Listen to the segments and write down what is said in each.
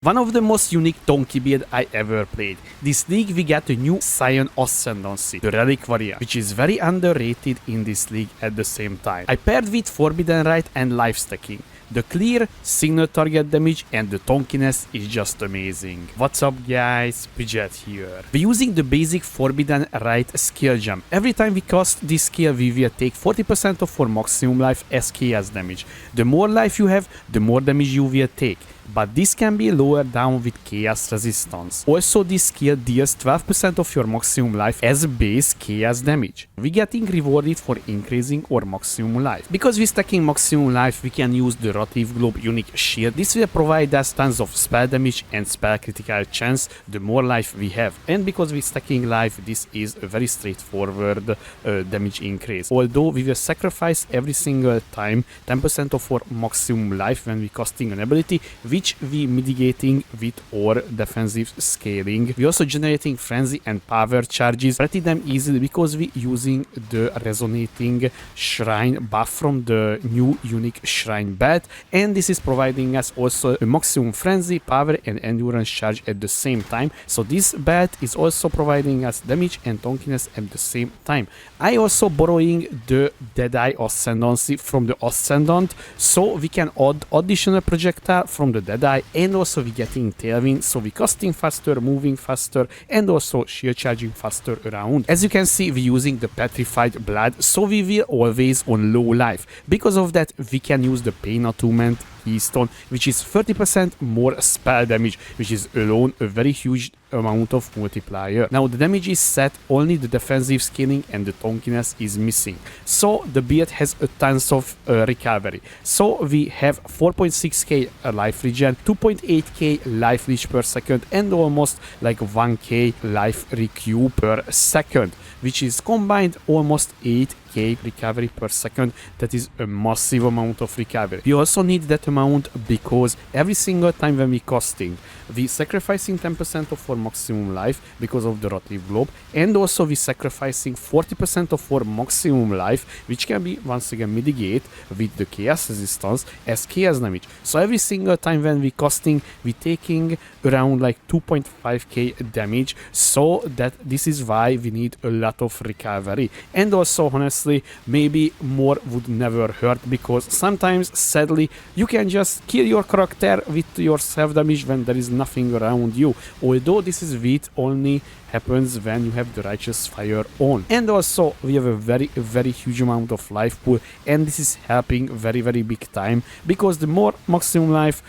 One of the most unique Tonky build I ever played. This league we get a new Scion Ascendancy, the Reliquarian, which is very underrated in this league at the same time. I paired with Forbidden Rite and life stacking. The clear, single target damage and the Tonkiess is just amazing. What's up guys, Pidget here. We're using the basic Forbidden Rite skill jump. Every time we cast this skill we will take 40% of our maximum life as chaos damage. The more life you have, the more damage you will take. But this can be lowered down with chaos resistance. Also this skill deals 12% of your maximum life as base chaos damage. We getting rewarded for increasing our maximum life. Because we're stacking maximum life, we can use the Rotive Globe unique shield. This will provide us tons of spell damage and spell critical chance the more life we have. And because we're stacking life, this is a very straightforward damage increase. Although we will sacrifice every single time 10% of our maximum life when we're casting an ability, which we mitigating with our defensive scaling. We also generating frenzy and power charges pretty damn easily because we using the resonating shrine buff from the new unique shrine belt, and this is providing us also a maximum frenzy, power and endurance charge at the same time. So this belt is also providing us damage and tonkiness at the same time. I also borrowing the Deadeye Ascendancy from the Ascendant, so we can add additional projectile from the Deadeye, and also we getting tailwind, so we casting faster, moving faster, and also shield charging faster around. As you can see, we using the petrified blood, so we will always on low life. Because of that, we can use the pain attunement keystone, which is 30% more spell damage, which is alone a very huge amount of multiplier. Now the damage is set, only the defensive scaling and the tonkiness is missing. So the build has a tons of recovery. So we have 4.6k life regen, 2.8k life leech per second, and almost like 1k life recoup per second, which is combined almost 8k recovery per second. That is a massive amount of recovery. We also need that amount because every single time when we casting, we sacrificing 10% of our maximum life because of the Rotive Globe, and also we sacrificing 40% of our maximum life, which can be once again mitigate with the chaos resistance as chaos damage. So every single time when we casting, we taking around like 2.5k damage, so that this is why we need a lot of recovery. And also honestly, maybe more would never hurt, because sometimes sadly you can just kill your character with your self damage when there is nothing around you, although this is with only happens when you have the righteous fire on. And also we have a very huge amount of life pool, and this is helping very big time, because the more maximum life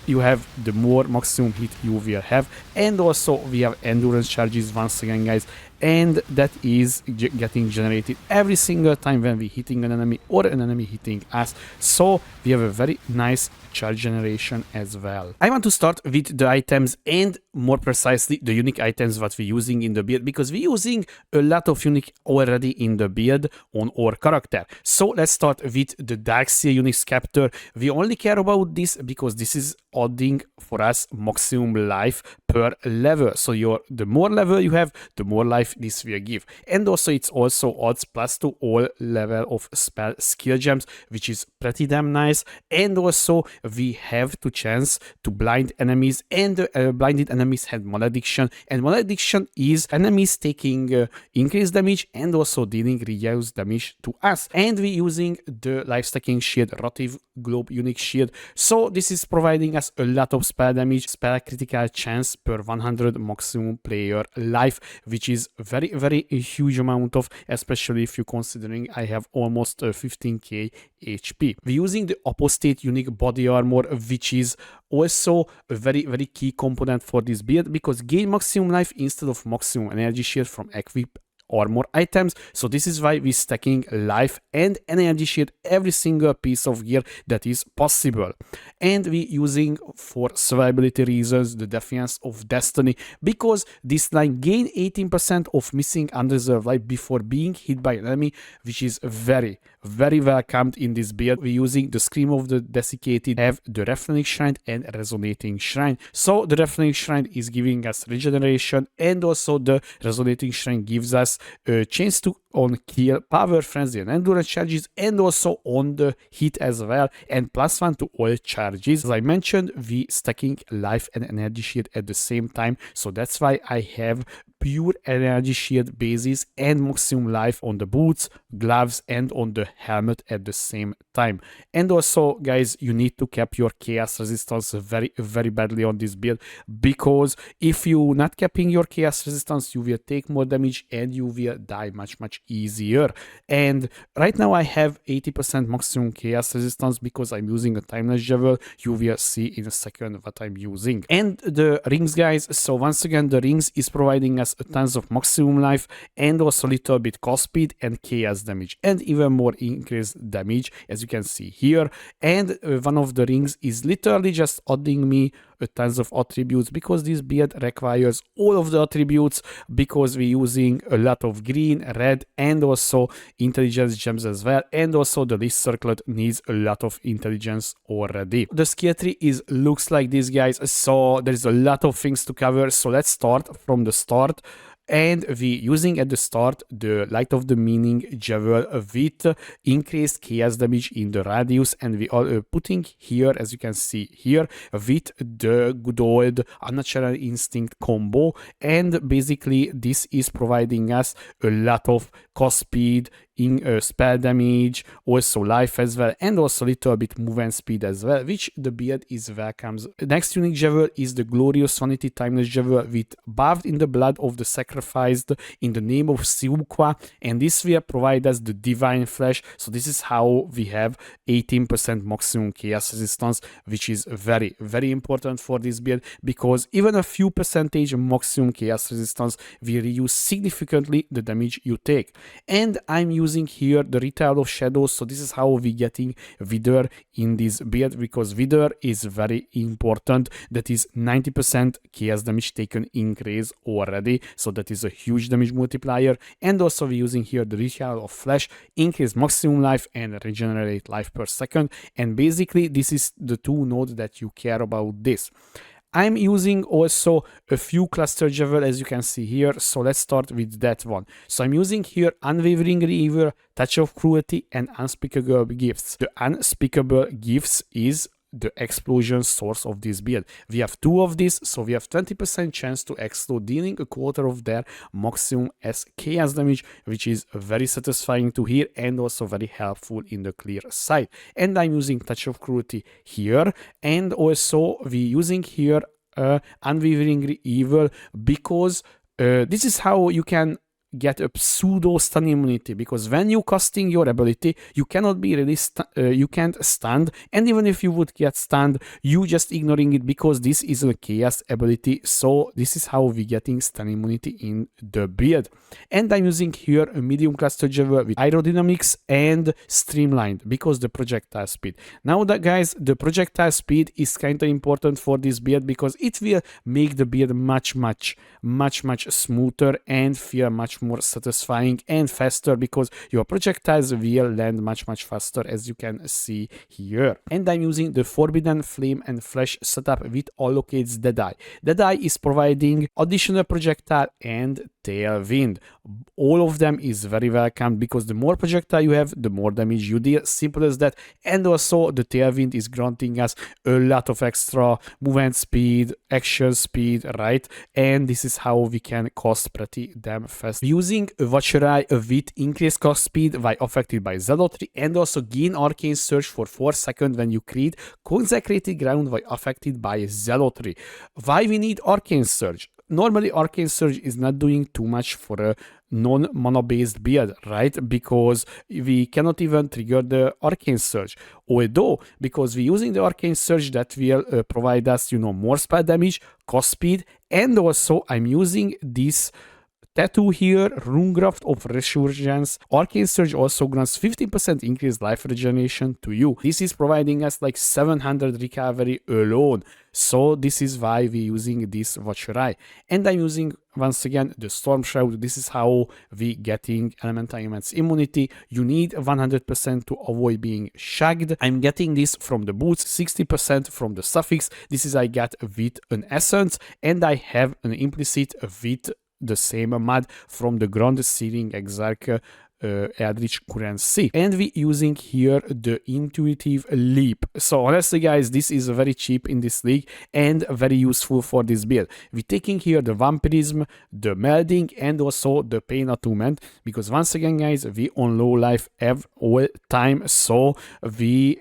you have, the more maximum hit you will have. And also we have endurance charges once again guys, and that is getting generated every single time when we hitting an enemy or an enemy hitting us. So we have a very nice charge generation as well. I want to start with the items, and more precisely the unique items what we're using in the build, because we're using a lot of unique already in the build on our character. So let's start with the Darkseer unique scepter. We only care about this because this is adding for us maximum life per level. So the more level you have, the more life this will give. And also it's also adds plus to all level of spell skill gems, which is pretty damn nice. And also we have the chance to blind enemies, and blinded enemies had malediction, and malediction is enemies taking increased damage and also dealing reduced damage to us. And we using the life stacking shield, Rotive Globe unique shield, so this is providing us a lot of spell damage, spell critical chance per 100 maximum player life, which is very huge amount of, especially if you're considering I have almost 15k HP. We're using the apostate unique body armor, which is also a very key component for this build, because gain maximum life instead of maximum energy shield from equip armor items. So this is why we're stacking life and energy shield every single piece of gear that is possible. And we're using for survivability reasons the Defiance of Destiny, because this line gain 18% of missing unreserved life before being hit by an enemy, which is very welcomed in this build. We're using the Scream of the Desiccated, have the Refining Shrine and Resonating Shrine. So the Refining Shrine is giving us regeneration, and also the Resonating Shrine gives us us a chance to on kill, power, frenzy, and endurance charges, and also on the hit as well, and +1 to all charges. As I mentioned, we stacking life and energy shield at the same time, so that's why I have pure energy shield bases and maximum life on the boots, gloves, and on the helmet at the same time. And also, guys, you need to cap your chaos resistance very badly on this build, because if you not capping your chaos resistance, you will take more damage and you will die much easier. And right now I have 80% maximum chaos resistance because I'm using a timeless javel. You will see in a second what I'm using. And the rings, guys, so once again the rings is providing us a tons of maximum life and also a little bit cost speed and chaos damage, and even more increased damage, as you can see here. And one of the rings is literally just adding me tons of attributes, because this build requires all of the attributes, because we're using a lot of green, red, and also intelligence gems as well, and also the list circlet needs a lot of intelligence already. The skill tree looks like this, guys, so there's a lot of things to cover. So let's start from the start. And we using at the start the Light of the Meaning javel with increased chaos damage in the radius, and we are putting here, as you can see here, with the good old Unnatural Instinct combo, and basically this is providing us a lot of cost speed, in spell damage, also life as well, and also a little bit movement speed as well, which the build is welcomes. The next unique javel is the Glorious Vanity Timeless Javel with Bathed in the Blood of the Sacrificed in the name of Siukwa, and this will provide us the Divine Flesh. So this is how we have 18% maximum chaos resistance, which is very important for this build, because even a few percentage maximum chaos resistance will reduce significantly the damage you take. And I'm using here the Ritual of Shadows, so this is how we getting Wither in this build, because Wither is very important. That is 90% chaos damage taken increase already, so that is a huge damage multiplier. And also we're using here the Ritual of Flesh, increase maximum life and regenerate life per second, and basically this is the two nodes that you care about this. I'm using also a few cluster javel, as you can see here, so let's start with that one. So I'm using here Unwavering Reaver, Touch of Cruelty, and Unspeakable Gifts. The Unspeakable Gifts is the explosion source of this build. We have two of these, so we have 20% chance to explode, dealing a quarter of their maximum as chaos damage, which is very satisfying to hear and also very helpful in the clear side. And I'm using Touch of Cruelty here, and also we're using here Unwavering Evil, because this is how you can get a pseudo stun immunity, because when you casting your ability, you cannot be really you can't stand, and even if you would get stunned, you just ignoring it because this is a chaos ability. So this is how we getting stun immunity in the build. And I'm using here a medium cluster javel with aerodynamics and streamlined, because the projectile speed. Now that, guys, the projectile speed is kind of important for this build, because it will make the build much smoother and feel much more satisfying and faster, because your projectiles will land much faster, as you can see here. And I'm using the Forbidden Flame and Flesh setup with allocates Deadeye. Deadeye is providing additional projectile and tailwind. All of them is very welcome, because the more projectile you have, the more damage you deal. Simple as that. And also the tailwind is granting us a lot of extra movement speed, action speed, right? And this is how we can cost pretty damn fast. Using a Watcher Eye with increased cost speed while affected by Zealotry, and also gain Arcane Surge for 4 seconds when you create Consecrated Ground while affected by Zealotry. Why we need Arcane Surge? Normally Arcane Surge is not doing too much for a non-mana based build, right? Because we cannot even trigger the Arcane Surge. Although, because we're using the Arcane Surge, that will provide us, more spell damage, cost speed, and also I'm using this tattoo here, Runegraft of Resurgence. Arcane Surge also grants 15% increased life regeneration to you. This is providing us like 700 recovery alone. So this is why we're using this Watcher Eye. And I'm using, once again, the Storm Shroud. This is how we getting Elemental Elements immunity. You need 100% to avoid being shagged. I'm getting this from the boots, 60% from the suffix. This is I got with an essence, and I have an implicit with the same mod from the ground searing exarch Eldritch currency, and we using here the intuitive leap. So honestly guys, this is very cheap in this league and very useful for this build. We taking here the vampirism, the melding, and also the pain attunement, because once again guys, we on low life all time, so we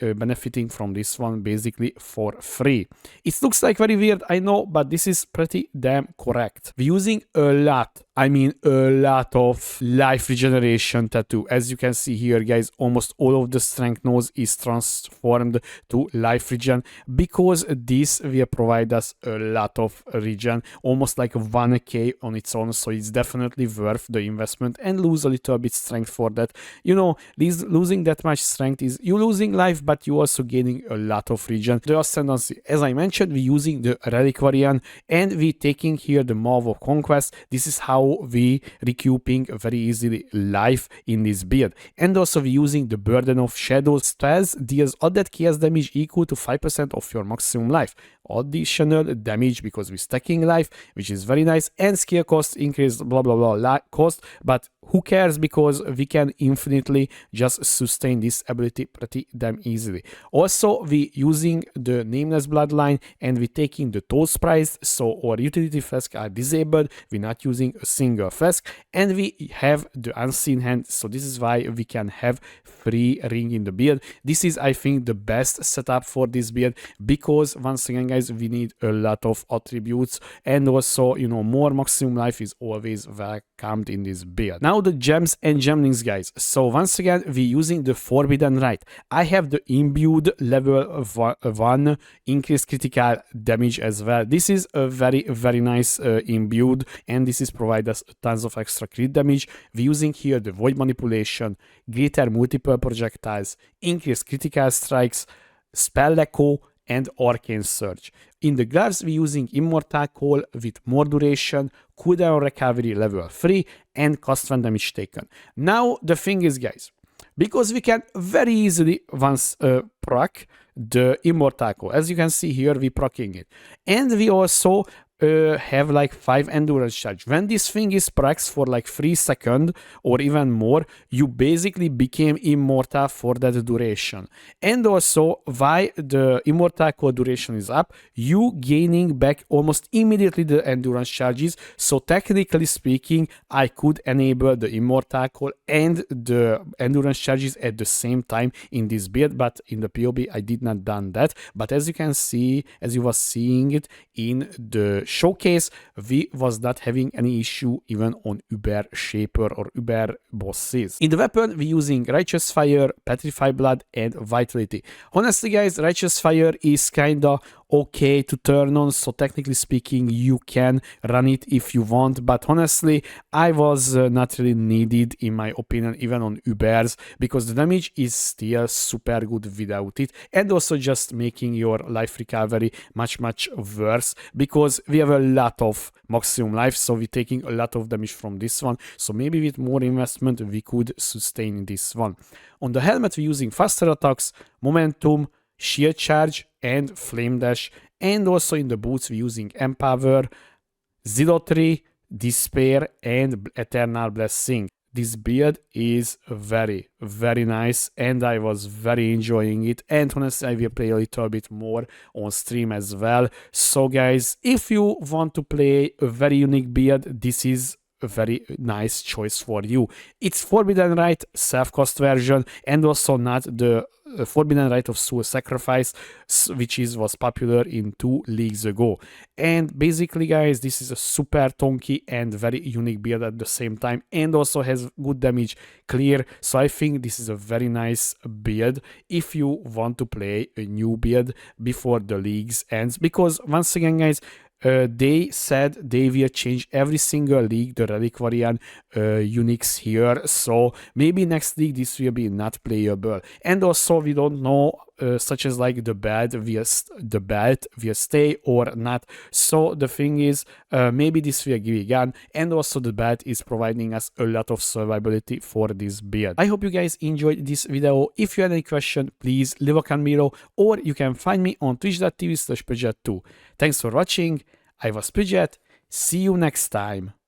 are benefiting from this one basically for free. It looks like very weird, I know, but this is pretty damn correct. We're using a lot, I mean a lot of life regeneration tattoo. As you can see here guys, almost all of the strength nose is transformed to life regen, because this will provide us a lot of regen, almost like 1k on its own, so it's definitely worth the investment, and lose a little bit strength for that. You know, losing that much strength is you losing life, but you also gaining a lot of regen. The Ascendancy, as I mentioned, we using the Reliquarian, and we taking here the Maw of Conquest. This is how we recouping very easily life in this build. And also we using the Burden of Shadows. Spells deals all that chaos damage equal to 5% of your maximum life. Additional damage because we're stacking life, which is very nice, and skill cost increase, blah blah blah cost, but who cares, because we can infinitely just sustain this ability pretty damn easily. Also we using the Nameless Bloodline, and we taking the Toll Price, so our utility flask are disabled, we're not using a single flask, and we have the Unseen Hand, so this is why we can have free ring in the build. This is, I think, the best setup for this build, because once again guys, we need a lot of attributes, and also, you know, more maximum life is always welcomed in this build. Now the gems and gemlings guys. So once again we're using the Forbidden Rite. I have the imbued level 1 increased critical damage as well. This is a very nice imbued, and this is provide us tons of extra crit damage. We're using here the Void Manipulation, greater multiple projectiles, increased critical strikes, Spell Echo, and Arcane Surge. In the gloves, we're using Immortal Call with more duration, cooldown recovery level 3, and cost 1 damage taken. Now, the thing is, guys, because we can very easily once proc the Immortal Call. As you can see here, we're procking it. And we also have like 5 endurance charge. When this thing is procs for like 3 seconds or even more, you basically became immortal for that duration. And also, while the Immortal Call duration is up, you gaining back almost immediately the endurance charges. So technically speaking, I could enable the Immortal Call and the endurance charges at the same time in this build, but in the PoB I did not done that. But as you can see, as you was seeing it in the showcase, we was not having any issue even on Uber Shaper or Uber bosses. In the weapon, we're using Righteous Fire, Petrified Blood, and Vitality. Honestly guys, Righteous Fire is kinda okay to turn on, so technically speaking you can run it if you want, but honestly I was not really needed in my opinion even on Ubers, because the damage is still super good without it, and also just making your life recovery much worse, because we have a lot of maximum life, so we're taking a lot of damage from this one, so maybe with more investment we could sustain this one. On the helmet we're using faster attacks, momentum, shield charge, and flame dash, and also in the boots we're using Empower, Zealotry, Despair, and Eternal Blessing. This build is very nice, and I was very enjoying it, and honestly I will play a little bit more on stream as well. So guys, if you want to play a very unique build, this is a very nice choice for you. It's Forbidden Rite self-cost version, and also not the Forbidden Rite of Soul Sacrifice, which was popular in 2 leagues ago. And basically guys, this is a super tonky and very unique build at the same time, and also has good damage clear, so I think this is a very nice build if you want to play a new build before the leagues ends, because once again guys, they said they will change every single league the Reliquarian uniques here, so maybe next league this will be not playable. And also we don't know such as like the belt will stay or not, so the thing is maybe this will give a gun, and also the belt is providing us a lot of survivability for this build. I hope you guys enjoyed this video. If you had any question, please leave a comment below, or you can find me on twitch.tv/Pidgeot2. Thanks for watching. I was Pidgeot, See you next time.